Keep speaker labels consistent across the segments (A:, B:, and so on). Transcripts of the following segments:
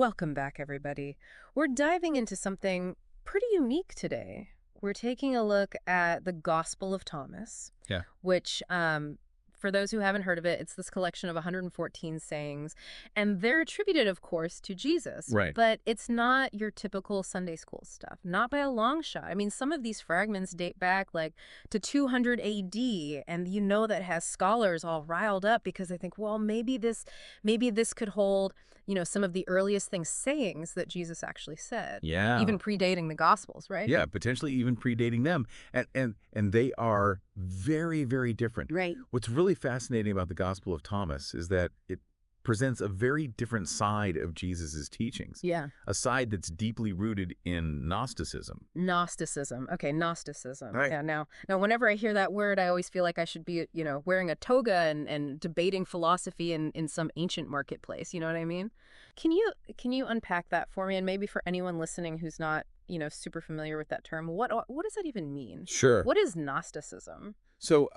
A: Welcome back, everybody. We're diving into something pretty unique today. We're taking a look at the Gospel of Thomas,
B: Yeah.
A: which, for those who haven't heard of it, it's this collection of 114 sayings, and they're attributed, of course, to Jesus.
B: Right.
A: But it's not your typical Sunday school stuff, not by a long shot. I mean, some of these fragments date back like to 200 AD, and you know that has scholars all riled up because they think, well, maybe this could hold, some of the earliest sayings that Jesus actually said,
B: Yeah.
A: even predating the Gospels, right?
B: Yeah, potentially even predating them. And they are very, very different.
A: Right.
B: What's really fascinating about the Gospel of Thomas is that it presents a very different side of Jesus's teachings.
A: Yeah.
B: A side that's deeply rooted in Gnosticism.
A: Gnosticism. Okay, Gnosticism.
B: Right.
A: Yeah, now whenever I hear that word, I always feel like I should be, wearing a toga and debating philosophy in some ancient marketplace. You know what I mean? Can you unpack that for me? And maybe for anyone listening who's not, super familiar with that term, what does that even mean?
B: Sure.
A: What is Gnosticism?
B: So,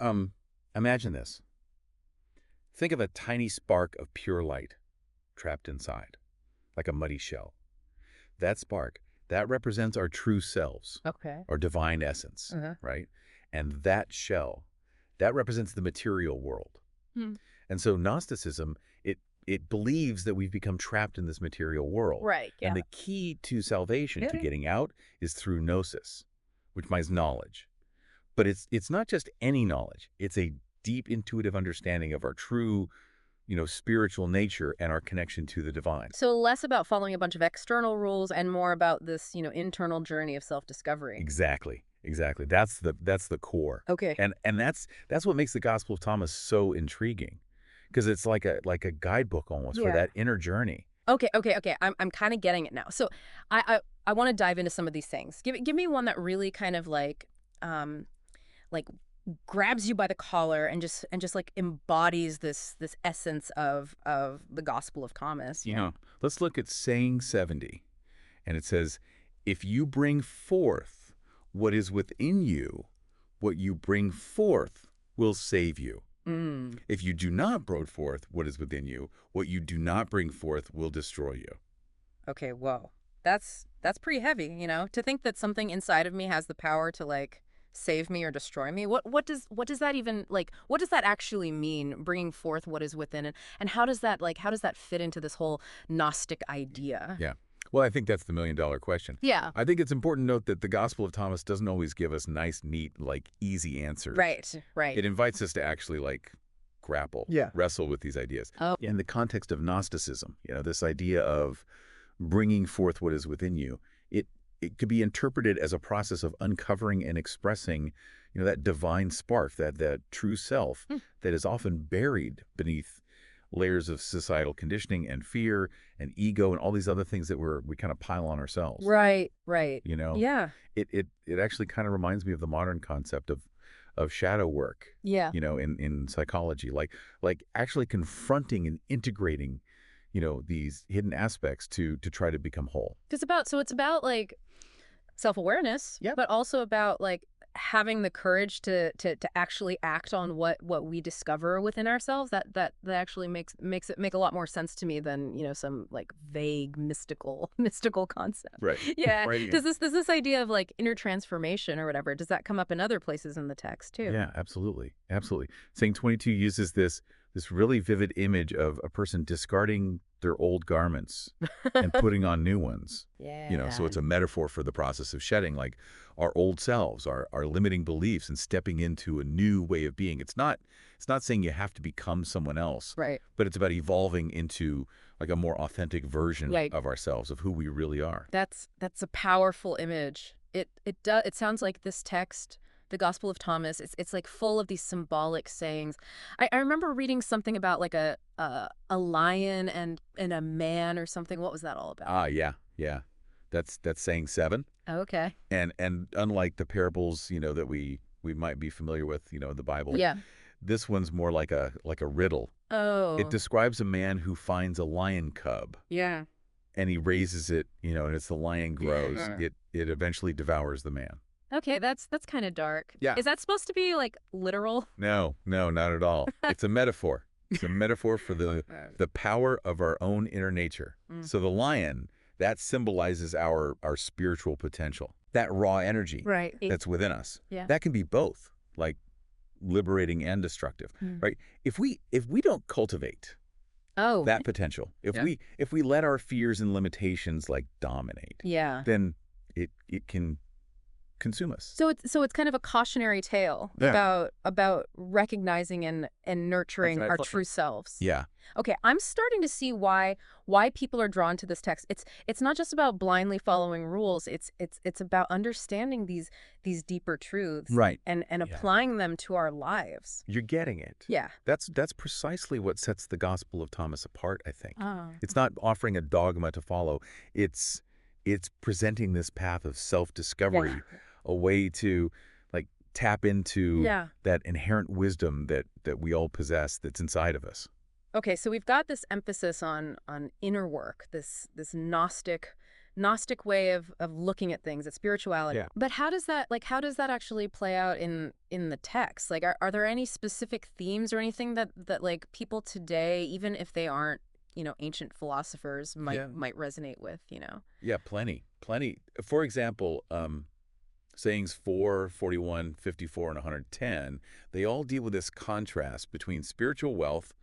B: imagine this. Think of a tiny spark of pure light trapped inside, like a muddy shell. That spark, that represents our true selves,
A: Okay.
B: our divine essence,
A: Uh-huh.
B: right? And that shell, that represents the material world.
A: Hmm.
B: And so Gnosticism, it believes that we've become trapped in this material world.
A: Right. Yeah.
B: And the key to salvation,
A: Yeah,
B: to
A: yeah.
B: getting out, is through gnosis, which means knowledge. But it's not just any knowledge. It's a deep intuitive understanding of our true, spiritual nature and our connection to the divine.
A: So less about following a bunch of external rules and more about this, internal journey of self-discovery.
B: Exactly. Exactly. That's the core.
A: Okay.
B: And that's what makes the Gospel of Thomas so intriguing, because it's like a guidebook almost for
A: Yeah.
B: that inner journey.
A: Okay. I'm kind of getting it now. So I want to dive into some of these things. Give me one that really kind of like grabs you by the collar and just like embodies this essence of the Gospel of Thomas.
B: Let's look at saying 70. And it says, if you bring forth what is within you, what you bring forth will save you.
A: Mm.
B: If you do not bring forth what is within you, what you do not bring forth will destroy you.
A: Okay. Whoa. That's pretty heavy. To think that something inside of me has the power to like save me or destroy me. What does that even like? What does that actually mean? Bringing forth what is within it, and how does that fit into this whole Gnostic idea?
B: Yeah. Well, I think that's the million-dollar question.
A: Yeah.
B: I think it's important to note that the Gospel of Thomas doesn't always give us nice, neat, easy answers.
A: Right.
B: It invites us to actually, grapple, wrestle with these ideas.
A: Oh.
B: In the context of Gnosticism, this idea of bringing forth what is within you, it could be interpreted as a process of uncovering and expressing, that divine spark, that true self that is often buried beneath layers of societal conditioning and fear and ego and all these other things that we kind of pile on ourselves.
A: Right.
B: Yeah. It actually kind of reminds me of the modern concept of shadow work.
A: Yeah.
B: In psychology, like actually confronting and integrating, these hidden aspects to try to become whole.
A: It's about like self-awareness, but also about like having the courage to actually act on what we discover within ourselves. That actually makes it make a lot more sense to me than some like vague mystical concept.
B: Right.
A: Yeah.
B: Right.
A: Does this idea of like inner transformation or whatever, does that come up in other places in the text too?
B: Yeah, absolutely. Saying 22 uses this really vivid image of a person discarding their old garments and putting on new ones.
A: Yeah.
B: So it's a metaphor for the process of shedding, like our old selves, our limiting beliefs, and stepping into a new way of being. It's not saying you have to become someone else,
A: Right.
B: but it's about evolving into like a more authentic version
A: Right.
B: of ourselves, of who we really are.
A: That's a powerful image. It sounds like this text, the Gospel of Thomas, it's like full of these symbolic sayings. I remember reading something about like a lion and a man or something. What was that all about?
B: Yeah. That's saying 7.
A: Oh, okay.
B: And unlike the parables, that we might be familiar with, in the Bible.
A: Yeah.
B: This one's more like a riddle.
A: Oh.
B: It describes a man who finds a lion cub.
A: Yeah.
B: And he raises it, and as the lion grows, it eventually devours the man.
A: Okay, that's kind of dark.
B: Yeah.
A: Is that supposed to be like literal?
B: No, not at all. It's a metaphor. It's a metaphor for the power of our own inner nature.
A: Mm.
B: So the lion, that symbolizes our spiritual potential, that raw energy
A: Right.
B: that's within us.
A: Yeah.
B: That can be both, like liberating and destructive, right? If we don't cultivate
A: Oh,
B: that potential,
C: Yeah.
B: if we let our fears and limitations like dominate,
A: yeah.
B: then it can consume us.
A: So it's kind of a cautionary tale
B: Yeah.
A: about recognizing and nurturing
C: That's
A: our
C: right.
A: true selves.
B: Yeah.
A: Okay, I'm starting to see why people are drawn to this text. It's not just about blindly following rules. It's about understanding these deeper truths
B: Right.
A: and
B: Yeah.
A: applying them to our lives.
B: You're getting it.
A: Yeah.
B: That's precisely what sets the Gospel of Thomas apart, I think.
A: Oh.
B: It's not offering a dogma to follow. It's presenting this path of self-discovery,
A: Yeah.
B: a way to like tap into
A: Yeah.
B: that inherent wisdom that we all possess that's inside of us.
A: Okay, so we've got this emphasis on inner work, this Gnostic way of looking at things, at spirituality.
B: Yeah.
A: But how does that actually play out in the text? Like, are there any specific themes or anything that like people today, even if they aren't, ancient philosophers, might resonate with,
B: Yeah, plenty. For example, sayings 4, 41, 54, and 110, they all deal with this contrast between spiritual wealth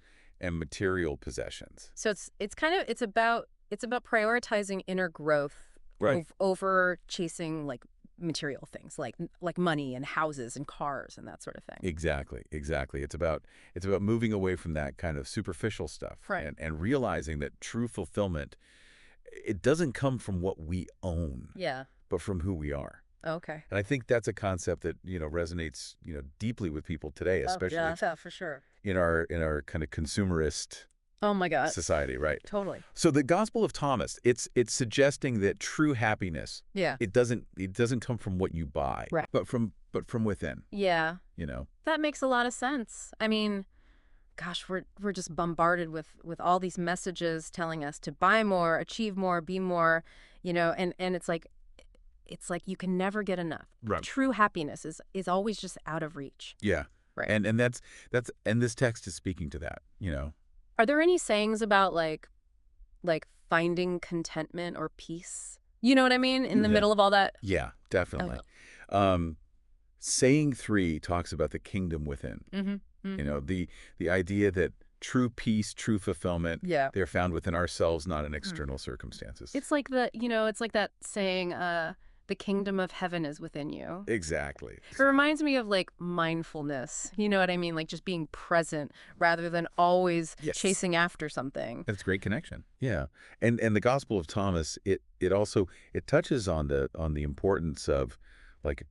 B: and material possessions.
A: So it's about prioritizing inner growth
B: Right.
A: over chasing like material things like money and houses and cars and that sort of thing.
B: Exactly. It's about moving away from that kind of superficial stuff,
A: Right.
B: and realizing that true fulfillment, it doesn't come from what we own,
A: Yeah.
B: but from who we are.
A: Okay.
B: And I think that's a concept that, resonates, deeply with people today, especially
A: yeah, for sure.
B: in our kind of consumerist
A: Oh my God.
B: society, right?
A: Totally.
B: So the Gospel of Thomas, it's suggesting that true happiness,
A: Yeah.
B: it doesn't come from what you buy,
A: Right.
B: but from within,
A: Yeah. That makes a lot of sense. I mean, gosh, we're just bombarded with all these messages telling us to buy more, achieve more, be more, and it's like you can never get enough.
B: Right.
A: True happiness is always just out of reach.
B: Yeah.
A: Right.
B: And that's and this text is speaking to that,
A: Are there any sayings about like finding contentment or peace? You know what I mean? In the
B: Yeah.
A: middle of all that?
B: Yeah, definitely.
A: Oh.
B: Saying 3 talks about the kingdom within.
A: Mm-hmm.
B: The idea that true peace, true fulfillment,
A: Yeah.
B: they're found within ourselves, not in external circumstances.
A: It's like it's like that saying, the kingdom of heaven is within you.
B: Exactly.
A: It reminds me of like mindfulness. You know what I mean? Like just being present rather than always
B: Yes.
A: chasing after something.
B: That's a great connection. Yeah. And the Gospel of Thomas, it also touches on the importance of like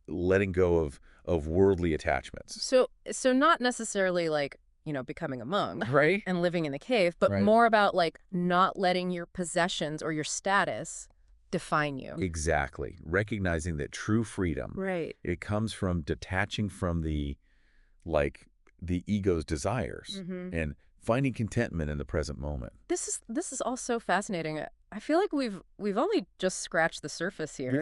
B: letting go of worldly attachments.
A: So not necessarily like, becoming a monk
B: Right?
A: and living in a cave, but
B: Right.
A: more about like not letting your possessions or your status define you.
B: Exactly. Recognizing that true freedom,
A: Right.
B: it comes from detaching from the ego's desires
A: Mm-hmm.
B: and finding contentment in the present moment.
A: This is all so fascinating. I feel like we've only just scratched the surface here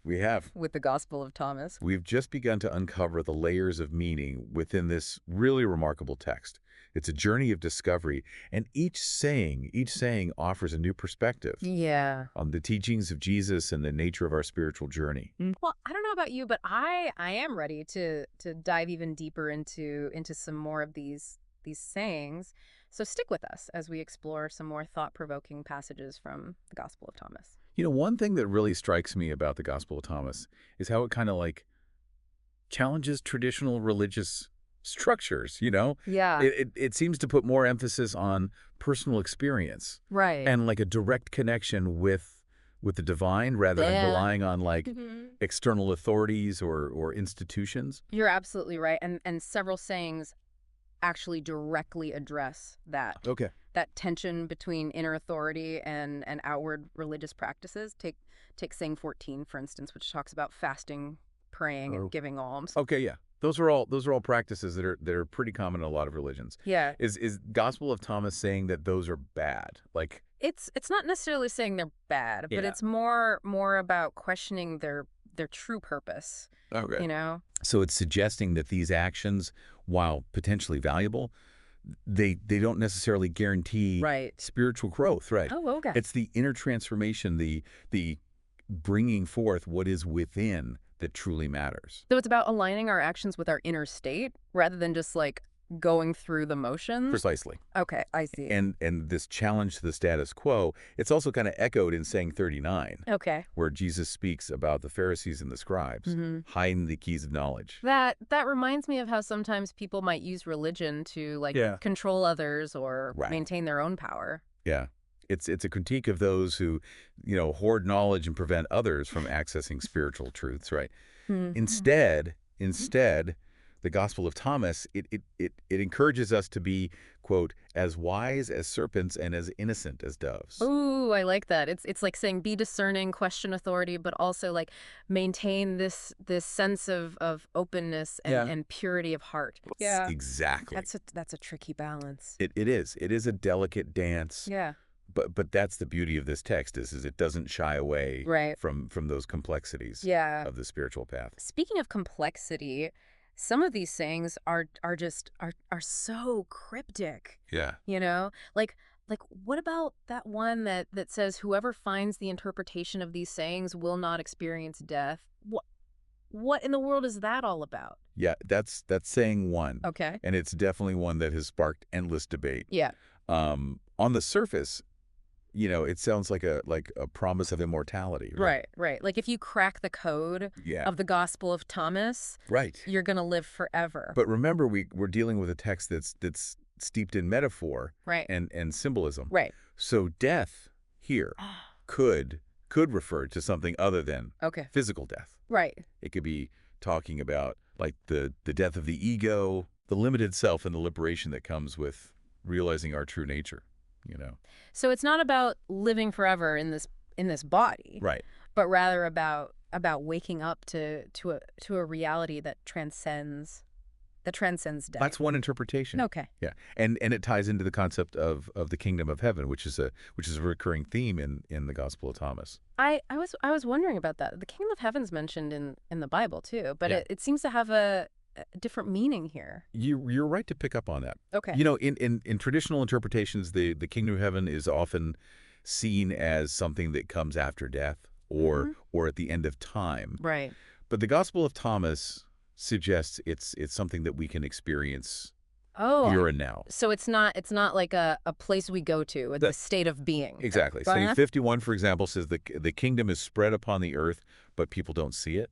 B: We have.
A: with the Gospel of Thomas.
B: We've just begun to uncover the layers of meaning within this really remarkable text. It's a journey of discovery, and each saying offers a new perspective
A: Yeah.
B: on the teachings of Jesus and the nature of our spiritual journey.
A: Well, I don't know about you, but I am ready to dive even deeper into some more of these sayings. So stick with us as we explore some more thought-provoking passages from the Gospel of Thomas.
B: One thing that really strikes me about the Gospel of Thomas is how it kind of like challenges traditional religious structures,
A: Yeah.
B: It seems to put more emphasis on personal experience
A: Right.
B: and like a direct connection with the divine rather than
A: Yeah.
B: relying on like
A: Mhm.
B: external authorities or institutions.
A: You're absolutely right. And several sayings actually directly address that
B: Okay.
A: tension between inner authority and outward religious practices. Take saying 14, for instance, which talks about fasting, praying,
B: Oh.
A: and giving alms.
B: Okay, yeah. Those are all practices that are pretty common in a lot of religions.
A: Yeah.
B: Is Gospel of Thomas saying that those are bad? Like,
A: It's not necessarily saying they're bad, but
C: Yeah.
A: it's more about questioning their true purpose,
B: okay.
A: you know?
B: So it's suggesting that these actions, while potentially valuable, they don't necessarily guarantee
A: Right.
B: spiritual growth, right?
A: Oh, okay.
B: It's the inner transformation, the bringing forth what is within that truly matters.
A: So it's about aligning our actions with our inner state rather than just like going through the motions?
B: Precisely.
A: Okay, I see.
B: And this challenge to the status quo, it's also kind of echoed in saying 39,
A: Okay.
B: where Jesus speaks about the Pharisees and the scribes hiding the keys of knowledge.
A: That reminds me of how sometimes people might use religion to like
B: Yeah.
A: control others or
B: Right.
A: maintain their own power.
B: Yeah. It's a critique of those who, hoard knowledge and prevent others from accessing spiritual truths, right?
A: Hmm.
B: Instead, the Gospel of Thomas, it encourages us to be, quote, as wise as serpents and as innocent as doves.
A: Ooh, I like that. It's like saying be discerning, question authority, but also like maintain this sense of openness and purity of heart. Yeah.
B: Exactly.
A: That's a tricky balance.
B: It is. It is a delicate dance.
A: Yeah.
B: But that's the beauty of this text is it doesn't shy away
A: Right.
B: from those complexities
A: Yeah.
B: of the spiritual path.
A: Speaking of complexity, some of these sayings are so cryptic.
B: Yeah.
A: Like what about that one that says whoever finds the interpretation of these sayings will not experience death? What in the world is that all about?
B: Yeah, that's saying one.
A: Okay.
B: And it's definitely one that has sparked endless debate.
A: Yeah.
B: On the surface, it sounds like a promise of immortality.
A: Right. Like if you crack the code
B: Yeah.
A: of the Gospel of Thomas,
B: Right.
A: you're going to live forever.
B: But remember, we're dealing with a text that's steeped in metaphor
A: Right.
B: and symbolism.
A: Right.
B: So death here could refer to something other than
A: Okay.
B: physical death.
A: Right.
B: It could be talking about like the death of the ego, the limited self, and the liberation that comes with realizing our true nature.
A: So it's not about living forever in this body,
B: Right.
A: but rather about waking up to a reality that transcends death.
B: That's one interpretation.
A: Okay.
B: Yeah. And it ties into the concept of the kingdom of heaven, which is a recurring theme in the Gospel of Thomas.
A: I was wondering about that. The kingdom of heaven's mentioned in the Bible too, but
B: Yeah.
A: it seems to have a different meaning here.
B: You're right to pick up on that.
A: Okay.
B: In traditional interpretations, the kingdom of heaven is often seen as something that comes after death or at the end of time.
A: Right.
B: But the Gospel of Thomas suggests it's something that we can experience
A: Oh.
B: here and now.
A: So it's not like a place we go to, the state of being.
B: Exactly.
A: Fair
B: Psalm
A: enough?
B: 51, for example, says the kingdom is spread upon the earth, but people don't see it.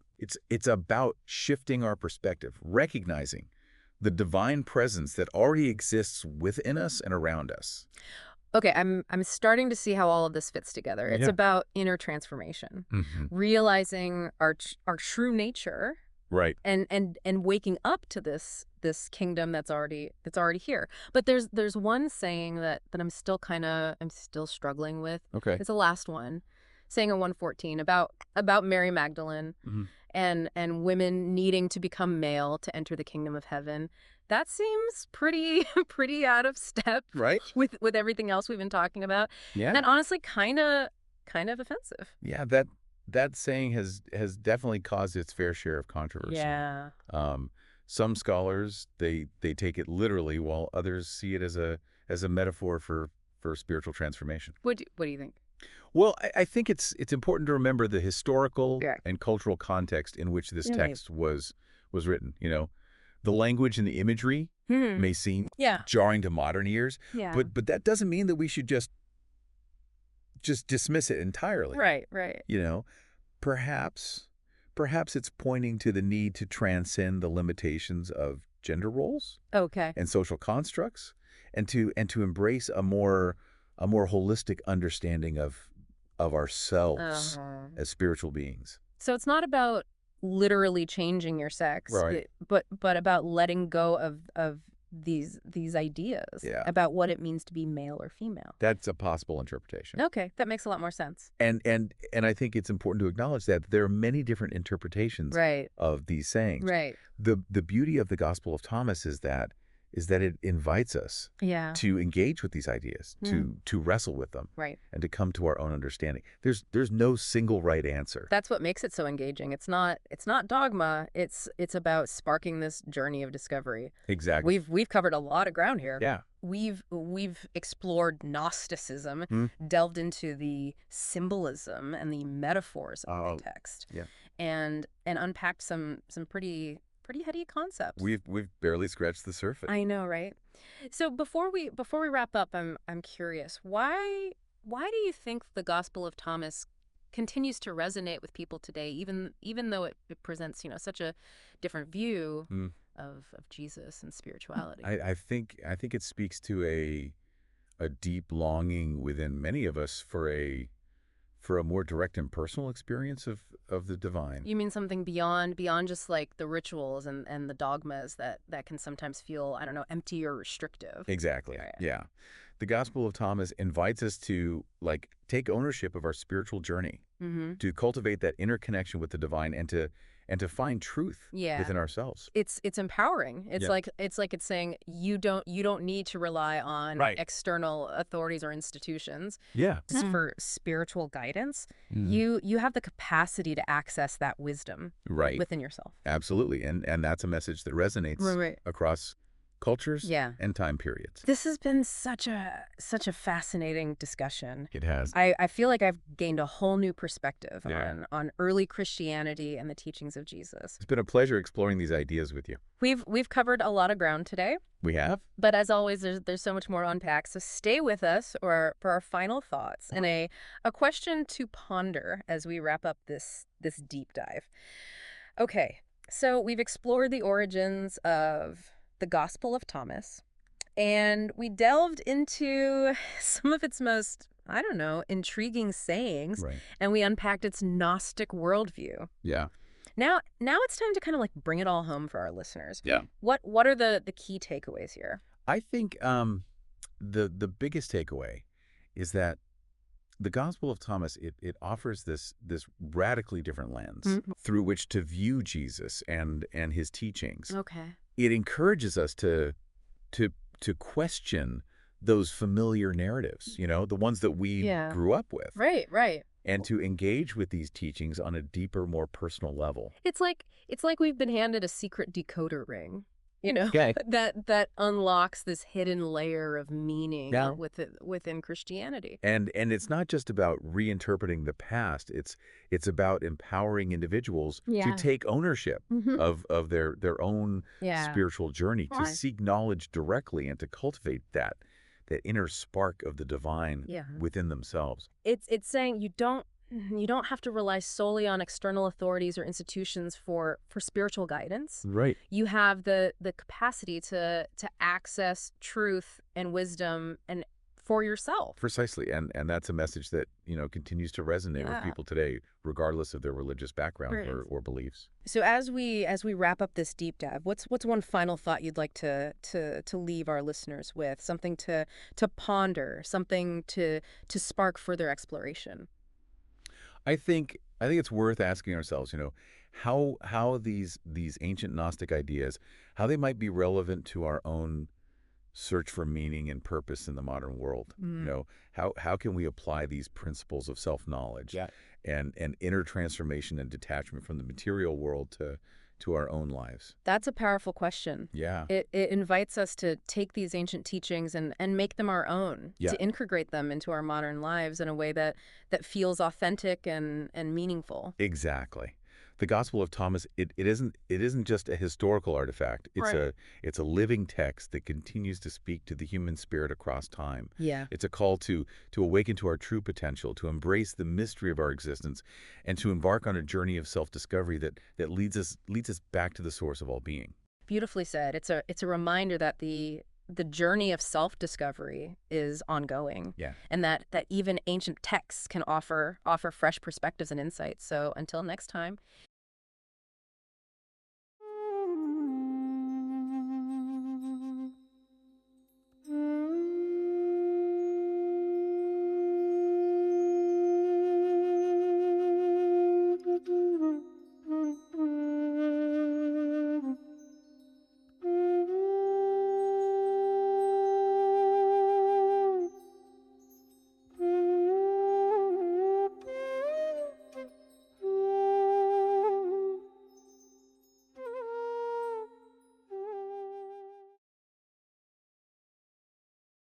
B: It's about shifting our perspective, recognizing the divine presence that already exists within us and around us.
A: Okay, I'm starting to see how all of this fits together. It's
B: Yeah.
A: about inner transformation,
B: Mm-hmm.
A: realizing our true nature,
B: Right.
A: and waking up to this kingdom that's already here. But there's one saying that I'm still struggling with.
B: Okay.
A: It's the last one, saying in 114 about Mary Magdalene
B: Mhm.
A: and women needing to become male to enter the kingdom of heaven. That seems pretty out of step
B: Right.
A: with everything else we've been talking about.
B: Yeah.
A: And honestly kind of offensive.
B: Yeah. That saying has definitely caused its fair share of controversy.
A: Yeah.
B: Some scholars they take it literally, while others see it as a metaphor for spiritual transformation.
A: What do you think?
B: Well, I think it's important to remember the historical
A: Yeah.
B: and cultural context in which this
A: Right.
B: text was written. The language and the imagery may seem
A: Yeah.
B: jarring to modern ears,
A: Yeah.
B: but that doesn't mean that we should just dismiss it entirely.
A: Right.
B: Perhaps it's pointing to the need to transcend the limitations of gender roles
A: Okay.
B: and social constructs, and to embrace a more holistic understanding of ourselves as spiritual beings.
A: So it's not about literally changing your sex,
B: Right.
A: but about letting go of these ideas
B: Yeah.
A: about what it means to be male or female.
B: That's a possible interpretation.
A: Okay, that makes a lot more sense.
B: And I think it's important to acknowledge that there are many different interpretations
A: Right.
B: of these sayings.
A: Right.
B: The beauty of the Gospel of Thomas is that is that it invites us
A: Yeah.
B: to engage with these ideas, to wrestle with them,
A: Right.
B: and to come to our own understanding. There's no single right answer.
A: That's what makes it so engaging. It's not dogma. It's about sparking this journey of discovery.
B: Exactly.
A: We've covered a lot of ground here.
B: Yeah.
A: We've explored Gnosticism,
B: Hmm.
A: delved into the symbolism and the metaphors of
B: Oh,
A: the text,
B: yeah.
A: and unpacked some pretty heady concepts.
B: We've barely scratched the surface.
A: I know, right? So before we wrap up, I'm curious, why do you think the Gospel of Thomas continues to resonate with people today, even though it presents, such a different view
B: Mm.
A: of Jesus and spirituality?
B: I think it speaks to a deep longing within many of us for a more direct and personal experience of the divine.
A: You mean something beyond just like the rituals and the dogmas that can sometimes feel, I don't know, empty or restrictive?
B: Exactly.
A: Right.
B: Yeah. The Gospel of Thomas invites us to take ownership of our spiritual journey,
A: Mm-hmm.
B: to cultivate that inner connection with the divine and to find truth
A: Yeah.
B: within ourselves.
A: It's empowering. It's
B: Yeah.
A: like it's saying you don't need to rely on
B: Right.
A: external authorities or institutions
B: Yeah.
A: for spiritual guidance.
B: Mhm.
A: You have the capacity to access that wisdom
B: Right.
A: within yourself.
B: Absolutely. And that's a message that resonates
A: Right.
B: across cultures
A: Yeah.
B: and time periods.
A: This has been such a fascinating discussion.
B: It has.
A: I feel like I've gained a whole new perspective
B: Yeah.
A: on early Christianity and the teachings of Jesus.
B: It's been a pleasure exploring these ideas with you.
A: We've covered a lot of ground today.
B: We have?
A: But as always, there's so much more to unpack. So stay with us for our final thoughts and a question to ponder as we wrap up this deep dive. Okay, so we've explored the origins of the Gospel of Thomas, and we delved into some of its most, I don't know, intriguing sayings,
B: Right.
A: and we unpacked its Gnostic worldview.
B: Yeah.
A: Now it's time to kind of like bring it all home for our listeners.
B: Yeah.
A: What are the key takeaways here?
B: I think the biggest takeaway is that the Gospel of Thomas, it offers this radically different lens
A: Mhm.
B: through which to view Jesus and his teachings.
A: Okay.
B: It encourages us to question those familiar narratives, the ones that we
A: Yeah.
B: grew up with,
A: Right.
B: and to engage with these teachings on a deeper, more personal level.
A: It's like we've been handed a secret decoder ring,
B: Okay.
A: that unlocks this hidden layer of meaning
B: Yeah.
A: within Christianity.
B: And it's not just about reinterpreting the past. It's about empowering individuals to
A: Yeah.
B: take ownership
A: Mhm.
B: of their own
A: Yeah.
B: spiritual journey, to
A: Right.
B: seek knowledge directly and to cultivate that inner spark of the divine
A: Yeah.
B: within themselves.
A: It's saying you don't have to rely solely on external authorities or institutions for spiritual guidance.
B: Right.
A: You have the capacity to access truth and wisdom and for yourself.
B: Precisely. And that's a message that, continues to resonate with
A: Yeah.
B: people today, regardless of their religious background
A: Right.
B: or beliefs.
A: So as we wrap up this deep dive, what's one final thought you'd like to leave our listeners with? Something to ponder, something to spark further exploration.
B: I think it's worth asking ourselves, how these ancient Gnostic ideas, how they might be relevant to our own search for meaning and purpose in the modern world. How can we apply these principles of self-knowledge,
A: Yeah.
B: and inner transformation and detachment from the material world to our own lives?
A: That's a powerful question.
B: Yeah.
A: It invites us to take these ancient teachings and make them our own,
B: Yeah.
A: to integrate them into our modern lives in a way that feels authentic and meaningful.
B: Exactly. The Gospel of Thomas, it isn't just a historical artifact.
A: Right.
B: It's a living text that continues to speak to the human spirit across time.
A: Yeah.
B: It's a call to awaken to our true potential, to embrace the mystery of our existence, and to embark on a journey of self-discovery that leads us back to the source of all being.
A: Beautifully said. It's a reminder that the journey of self-discovery is ongoing.
B: Yeah.
A: And that even ancient texts can offer fresh perspectives and insights. So until next time,